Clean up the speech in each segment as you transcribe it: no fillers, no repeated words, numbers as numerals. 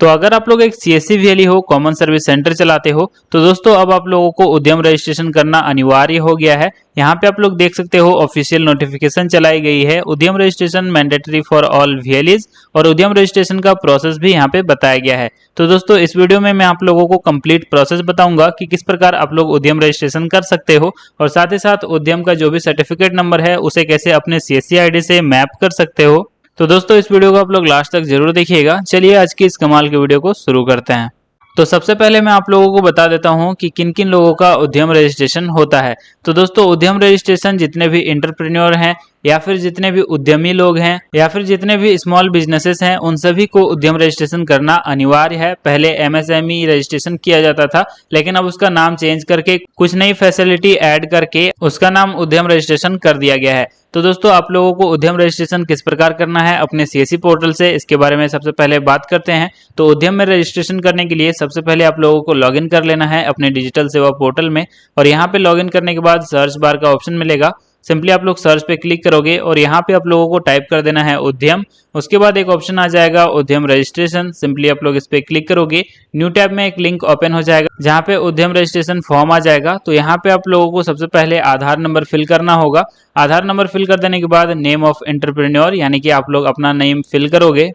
तो अगर आप लोग एक CSC वैली हो, कॉमन सर्विस सेंटर चलाते हो, तो दोस्तों अब आप लोगों को उद्यम रजिस्ट्रेशन करना अनिवार्य हो गया है। यहाँ पे आप लोग देख सकते हो ऑफिशियल नोटिफिकेशन चलाई गई है, उद्यम registration mandatory for all valleys, और उद्यम रजिस्ट्रेशन का प्रोसेस भी यहाँ पे बताया गया है। तो दोस्तों इस वीडियो में मैं आप लोगों को कंप्लीट प्रोसेस बताऊंगा कि किस प्रकार आप लोग उद्यम रजिस्ट्रेशन कर सकते हो, और साथ ही साथ उद्यम का जो भी सर्टिफिकेट नंबर है उसे कैसे अपने CSC ID से मैप कर सकते हो। तो दोस्तों इस वीडियो को आप लोग लास्ट तक जरूर देखिएगा। चलिए आज की इस कमाल के वीडियो को शुरू करते हैं। तो सबसे पहले मैं आप लोगों को बता देता हूं कि किन किन लोगों का उद्यम रजिस्ट्रेशन होता है। तो दोस्तों उद्यम रजिस्ट्रेशन जितने भी एंटरप्रेन्योर हैं, या फिर जितने भी उद्यमी लोग हैं, या फिर जितने भी स्मॉल बिजनेसेस हैं, उन सभी को उद्यम रजिस्ट्रेशन करना अनिवार्य है। पहले MSME रजिस्ट्रेशन किया जाता था, लेकिन अब उसका नाम चेंज करके कुछ नई फैसिलिटी ऐड करके उसका नाम उद्यम रजिस्ट्रेशन कर दिया गया है। तो दोस्तों आप लोगों को उद्यम रजिस्ट्रेशन किस प्रकार करना है अपने CSC पोर्टल से, इसके बारे में सबसे पहले बात करते हैं। तो उद्यम में रजिस्ट्रेशन करने के लिए सबसे पहले आप लोगों को लॉगिन कर लेना है अपने डिजिटल सेवा पोर्टल में, और यहाँ पे लॉगिन करने के बाद सर्च बार का ऑप्शन मिलेगा। सिंपली आप लोग सर्च पे क्लिक करोगे और यहाँ पे आप लोगों को टाइप कर देना है उद्यम। उसके बाद एक ऑप्शन आ जाएगा उद्यम रजिस्ट्रेशन, सिंपली आप लोग इस पे क्लिक करोगे। न्यू टैब में एक लिंक ओपन हो जाएगा जहाँ पे उद्यम रजिस्ट्रेशन फॉर्म आ जाएगा। तो यहाँ पे आप लोगों को सबसे पहले आधार नंबर फिल करना होगा। आधार नंबर फिल कर देने के बाद नेम ऑफ एंटरप्रेन्योर, यानी कि आप लोग अपना नेम फिल करोगे।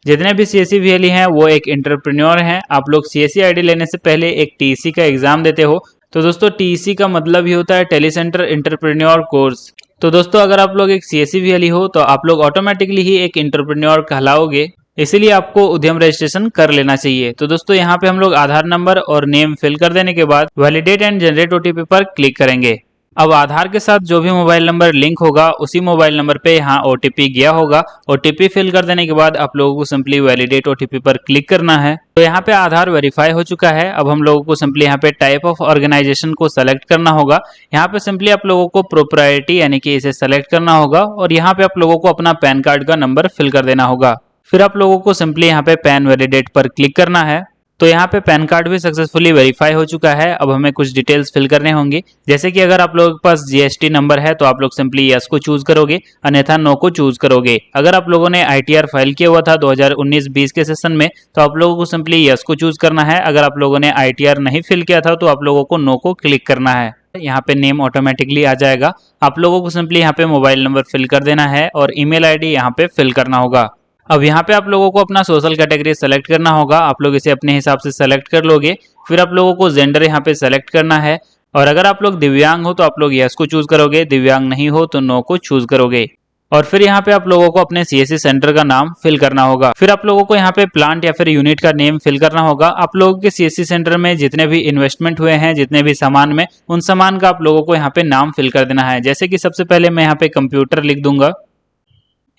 जितने भी CSC वैली हैं वो एक एंटरप्रेन्योर हैं। आप लोग CSC ID लेने से पहले एक TEC का एग्जाम देते हो। तो दोस्तों TEC का मतलब ही होता है टेली सेंटर एंटरप्रेन्योर कोर्स। तो दोस्तों अगर आप लोग एक CSC वैली हो तो आप लोग ऑटोमेटिकली ही एक एंटरप्रेन्योर कहलाओगे, इसीलिए आपको उद्यम रजिस्ट्रेशन कर लेना चाहिए। तो दोस्तों यहाँ पे हम लोग आधार नंबर और नेम फिल कर देने के बाद वैलिडेट एंड जनरेट OTP पर क्लिक करेंगे। अब आधार के साथ जो भी मोबाइल नंबर लिंक होगा उसी मोबाइल नंबर पे यहाँ OTP गया होगा। OTP फिल कर देने के बाद आप लोगों को सिंपली वैलिडेट OTP पर क्लिक करना है। तो यहाँ पे आधार वेरीफाई हो चुका है। अब हम लोगों को सिंपली यहाँ पे टाइप ऑफ ऑर्गेनाइजेशन को सेलेक्ट करना होगा। यहाँ पे सिंपली आप लोगों को प्रोप्राइटी यानी कि इसे सेलेक्ट करना होगा, और यहाँ पे आप लोगों को अपना पैन कार्ड का नंबर फिल कर देना होगा। फिर आप लोगों को सिंपली यहाँ पे पैन वैलिडेट पर क्लिक करना है। तो यहाँ पे पैन कार्ड भी सक्सेसफुली वेरीफाई हो चुका है। अब हमें कुछ डिटेल्स फिल करने होंगे, जैसे कि अगर आप लोगों के पास GST नंबर है तो आप लोग सिंपली यस को चूज करोगे, अन्यथा नो को चूज करोगे। अगर आप लोगों ने ITR फाइल किया हुआ था 2019-20 के सेशन में तो आप लोगों को सिंपली यस को चूज करना है। अगर आप लोगों ने ITR नहीं फिल किया था तो आप लोगों को नो को क्लिक करना है। यहाँ पे नेम ऑटोमेटिकली आ जाएगा। आप लोगों को सिंपली यहाँ पे मोबाइल नंबर फिल कर देना है और ईमेल ID यहाँ पे फिल करना होगा। अब यहाँ पे आप लोगों को अपना सोशल कैटेगरी सेलेक्ट करना होगा। आप लोग इसे अपने हिसाब से सेलेक्ट कर लोगे। फिर आप लोगों को जेंडर यहाँ पे सेलेक्ट करना है, और अगर आप लोग दिव्यांग हो तो आप लोग यस को चूज करोगे, दिव्यांग नहीं हो तो नो को चूज करोगे। और फिर यहाँ पे आप लोगों को अपने CSC सेंटर का नाम फिल करना होगा। फिर आप लोगों को यहाँ पे प्लांट या फिर यूनिट का नेम फिल करना होगा। आप लोगों के CSC सेंटर में जितने भी इन्वेस्टमेंट हुए हैं, जितने भी सामान में, उन सामान का आप लोगों को यहाँ पे नाम फिल कर देना है। जैसे कि सबसे पहले मैं यहाँ पे कंप्यूटर लिख दूंगा।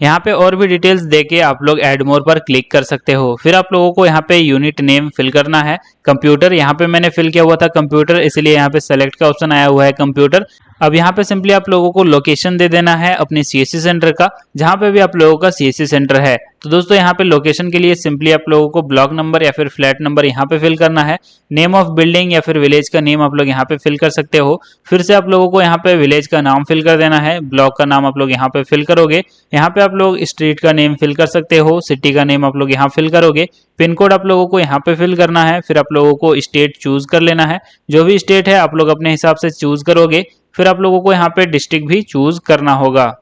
यहाँ पे और भी डिटेल्स देके आप लोग ऐड मोर पर क्लिक कर सकते हो। फिर आप लोगों को यहाँ पे यूनिट नेम फिल करना है। कंप्यूटर यहाँ पे मैंने फिल किया हुआ था कंप्यूटर, इसलिए यहाँ पे सेलेक्ट का ऑप्शन आया हुआ है कंप्यूटर। अब यहाँ पे सिंपली आप लोगों को लोकेशन दे देना है अपने CSC सेंटर का, जहाँ पे भी आप लोगों का CSC सेंटर है। तो दोस्तों यहाँ पे लोकेशन के लिए सिंपली आप लोगों को ब्लॉक नंबर या फिर फ्लैट नंबर यहाँ पे फिल करना है। नेम ऑफ बिल्डिंग या फिर विलेज का नेम आप लोग यहाँ पे फिल कर सकते हो। फिर से आप लोगों को यहाँ पे विलेज का नाम फिल कर देना है, ब्लॉक का नाम आप लोग यहाँ पे फिल करोगे। यहाँ पे आप लोग स्ट्रीट का नेम फिल कर सकते हो, सिटी का नेम आप लोग यहाँ फिल करोगे। पिन कोड आप लोगों को यहाँ पे फिल करना है। फिर आप लोगों को स्टेट चूज कर लेना है, जो भी स्टेट है आप लोग अपने हिसाब से चूज करोगे। फिर आप लोगों को यहाँ पे डिस्ट्रिक्ट भी चूज करना होगा।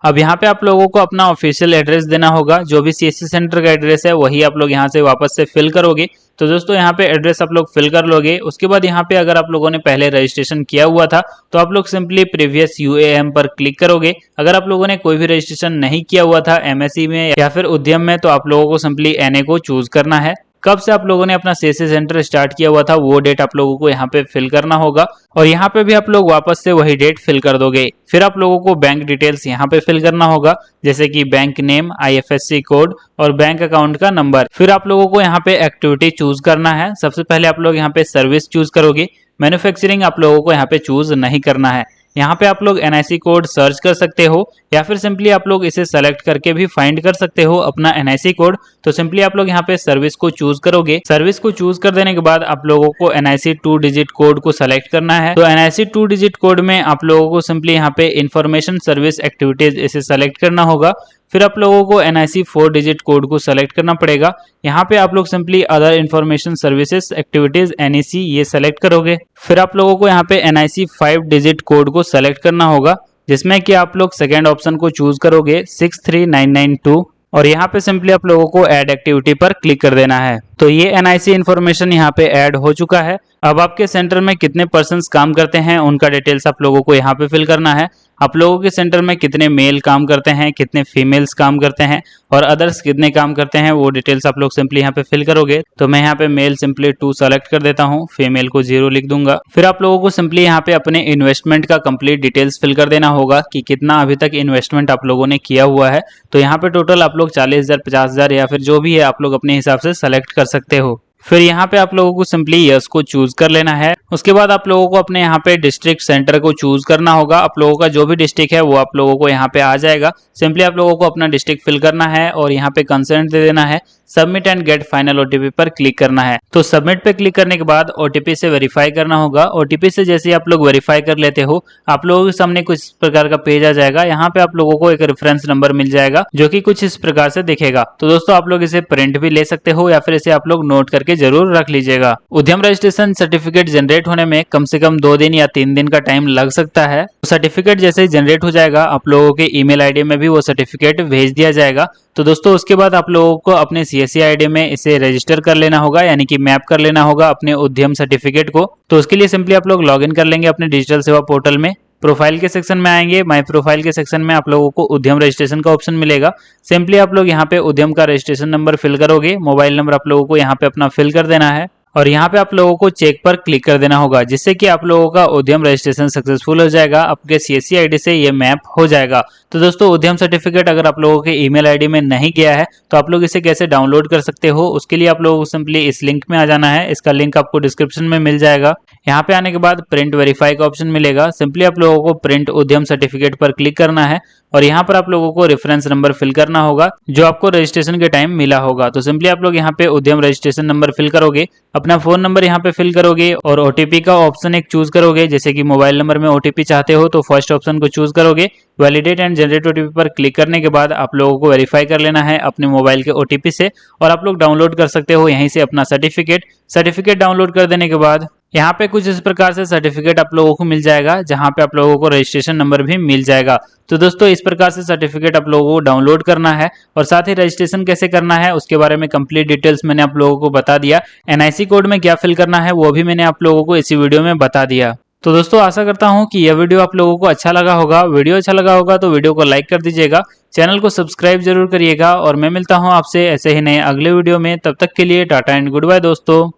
अब यहाँ पे आप लोगों को अपना ऑफिशियल एड्रेस देना होगा। जो भी CSC सेंटर का एड्रेस है वही आप लोग यहाँ से वापस से फिल करोगे। तो दोस्तों यहाँ पे एड्रेस आप लोग फिल कर लोगे। उसके बाद यहाँ पे अगर आप लोगों ने पहले रजिस्ट्रेशन किया हुआ था तो आप लोग सिंपली प्रीवियस UAM पर क्लिक करोगे। अगर आप लोगों ने कोई भी रजिस्ट्रेशन नहीं किया हुआ था MSE में या फिर उद्यम में तो आप लोगों को सिंपली NA को चूज करना है। कब से आप लोगों ने अपना CSC सेंटर स्टार्ट किया हुआ था वो डेट आप लोगों को यहाँ पे फिल करना होगा, और यहाँ पे भी आप लोग वापस से वही डेट फिल कर दोगे। फिर आप लोगों को बैंक डिटेल्स यहाँ पे फिल करना होगा, जैसे कि बैंक नेम, IFSC कोड और बैंक अकाउंट का नंबर। फिर आप लोगों को यहाँ पे एक्टिविटी चूज करना है। सबसे पहले आप लोग यहाँ पे सर्विस चूज करोगे। मैन्युफैक्चरिंग आप लोगों को यहाँ पे चूज नहीं करना है। यहाँ पे आप लोग NIC कोड सर्च कर सकते हो, या फिर सिंपली आप लोग इसे सेलेक्ट करके भी फाइंड कर सकते हो अपना NIC कोड। तो सिंपली आप लोग यहाँ पे सर्विस को चूज करोगे। सर्विस को चूज कर देने के बाद आप लोगों को NIC 2 डिजिट कोड को सेलेक्ट करना है। तो NIC 2 डिजिट कोड में आप लोगों को सिंपली यहाँ पे इंफॉर्मेशन सर्विस एक्टिविटीज इसे सेलेक्ट करना होगा। फिर आप लोगों को NIC 4 डिजिट कोड को सेलेक्ट करना पड़ेगा। यहाँ पे आप लोग simply other information services activities NEC ये सेलेक्ट करोगे। फिर आप लोगों को यहाँ पे NIC 5 डिजिट कोड को सेलेक्ट करना होगा, जिसमें कि आप लोग सेकेंड ऑप्शन को चूज करोगे 63992 और यहाँ पे सिंपली आप लोगों को ऐड एक्टिविटी पर क्लिक कर देना है। तो ये NIC इन्फॉर्मेशन यहाँ पे ऐड हो चुका है। अब आपके सेंटर में कितने पर्सन्स काम करते हैं उनका डिटेल्स आप लोगों को यहाँ पे फिल करना है। आप लोगों के सेंटर में कितने मेल काम करते हैं, कितने फीमेल्स काम करते हैं और अदर्स कितने काम करते हैं, वो डिटेल्स आप लोग सिंपली यहाँ पे फिल करोगे। तो मैं यहाँ पे मेल सिंपली 2 सेलेक्ट कर देता हूँ, फीमेल को 0 लिख दूंगा। फिर आप लोगों को सिंपली यहाँ पे अपने इन्वेस्टमेंट का कंप्लीट डिटेल्स फिल कर देना होगा कि कितना अभी तक इन्वेस्टमेंट आप लोगों ने किया हुआ है। तो यहाँ पे टोटल आप लोग 40,000, 50,000 या फिर जो भी है आप लोग अपने हिसाब से सेलेक्ट कर सकते हो। फिर यहाँ पे आप लोगों को सिंपली यस को चूज कर लेना है। उसके बाद आप लोगों को अपने यहाँ पे डिस्ट्रिक्ट सेंटर को चूज करना होगा। आप लोगों का जो भी डिस्ट्रिक्ट है वो आप लोगों को यहाँ पे आ जाएगा। सिंपली आप लोगों को अपना डिस्ट्रिक्ट फिल करना है और यहाँ पे कंसेंट दे देना है। Submit and get final OTP पर क्लिक करना है। तो सबमिट पे क्लिक करने के बाद OTP से वेरीफाई करना होगा। OTP से जैसे आप लोग वेरीफाई कर लेते हो, आप लोगों के सामने कुछ इस प्रकार का पेज आ जाएगा। यहाँ पे आप लोगों को एक रेफरेंस नंबर मिल जाएगा जो कि कुछ इस प्रकार से दिखेगा। तो दोस्तों आप लोग इसे प्रिंट भी ले सकते हो या फिर इसे आप लोग नोट करके जरूर रख लीजिएगा। उद्यम रजिस्ट्रेशन सर्टिफिकेट जनरेट होने में कम से कम 2 दिन या 3 दिन का टाइम लग सकता है। सर्टिफिकेट जैसे ही जनरेट हो जाएगा, आप लोगों के ईमेल आईडी में भी वो सर्टिफिकेट भेज दिया जाएगा। तो दोस्तों उसके बाद आप लोगों को अपने CSC ID में इसे रजिस्टर कर लेना होगा, यानी कि मैप कर लेना होगा अपने उद्यम सर्टिफिकेट को। तो उसके लिए सिंपली आप लोग लॉगिन कर लेंगे अपने डिजिटल सेवा पोर्टल में। प्रोफाइल के सेक्शन में आएंगे, माय प्रोफाइल के सेक्शन में आप लोगों को उद्यम रजिस्ट्रेशन का ऑप्शन मिलेगा। सिंपली आप लोग यहाँ पे उद्यम का रजिस्ट्रेशन नंबर फिल करोगे। मोबाइल नंबर आप लोगों को यहाँ पे अपना फिल कर देना है और यहाँ पे आप लोगों को चेक पर क्लिक कर देना होगा, जिससे कि आप लोगों का उद्यम रजिस्ट्रेशन सक्सेसफुल हो जाएगा। आपके CSC ID से ये मैप हो जाएगा। तो दोस्तों उद्यम सर्टिफिकेट अगर आप लोगों के ईमेल आईडी में नहीं गया है तो आप लोग इसे कैसे डाउनलोड कर सकते हो, उसके लिए आप लोगों को सिंपली इस लिंक में आ जाना है। इसका लिंक आपको डिस्क्रिप्शन में मिल जाएगा। यहाँ पे आने के बाद प्रिंट वेरीफाई का ऑप्शन मिलेगा। सिंपली आप लोगों को प्रिंट उद्यम सर्टिफिकेट पर क्लिक करना है और यहाँ पर आप लोगों को रेफरेंस नंबर फिल करना होगा जो आपको रजिस्ट्रेशन के टाइम मिला होगा। तो सिंपली आप लोग यहाँ पे उद्यम रजिस्ट्रेशन नंबर फिल करोगे, अपना फोन नंबर यहाँ पे फिल करोगे और OTP का ऑप्शन एक चूज करोगे। जैसे कि मोबाइल नंबर में OTP चाहते हो तो फर्स्ट ऑप्शन को चूज करोगे। वैलिडेट एंड जनरेट OTP पर क्लिक करने के बाद आप लोगों को वेरीफाई कर लेना है अपने मोबाइल के OTP से और आप लोग डाउनलोड कर सकते हो यहीं से अपना सर्टिफिकेट डाउनलोड कर देने के बाद यहाँ पे कुछ इस प्रकार से सर्टिफिकेट आप लोगों को मिल जाएगा, जहाँ पे आप लोगों को रजिस्ट्रेशन नंबर भी मिल जाएगा। तो दोस्तों इस प्रकार से सर्टिफिकेट आप लोगों को डाउनलोड करना है और साथ ही रजिस्ट्रेशन कैसे करना है उसके बारे में कंप्लीट डिटेल्स मैंने आप लोगों को बता दिया। NIC कोड में क्या फिल करना है वो भी मैंने आप लोगों को इसी वीडियो में बता दिया। तो दोस्तों आशा करता हूँ कि यह वीडियो आप लोगों को अच्छा लगा होगा। वीडियो अच्छा लगा होगा तो वीडियो को लाइक कर दीजिएगा, चैनल को सब्सक्राइब जरूर करिएगा और मैं मिलता हूँ आपसे ऐसे ही नए अगले वीडियो में। तब तक के लिए टाटा एंड गुड बाय दोस्तों।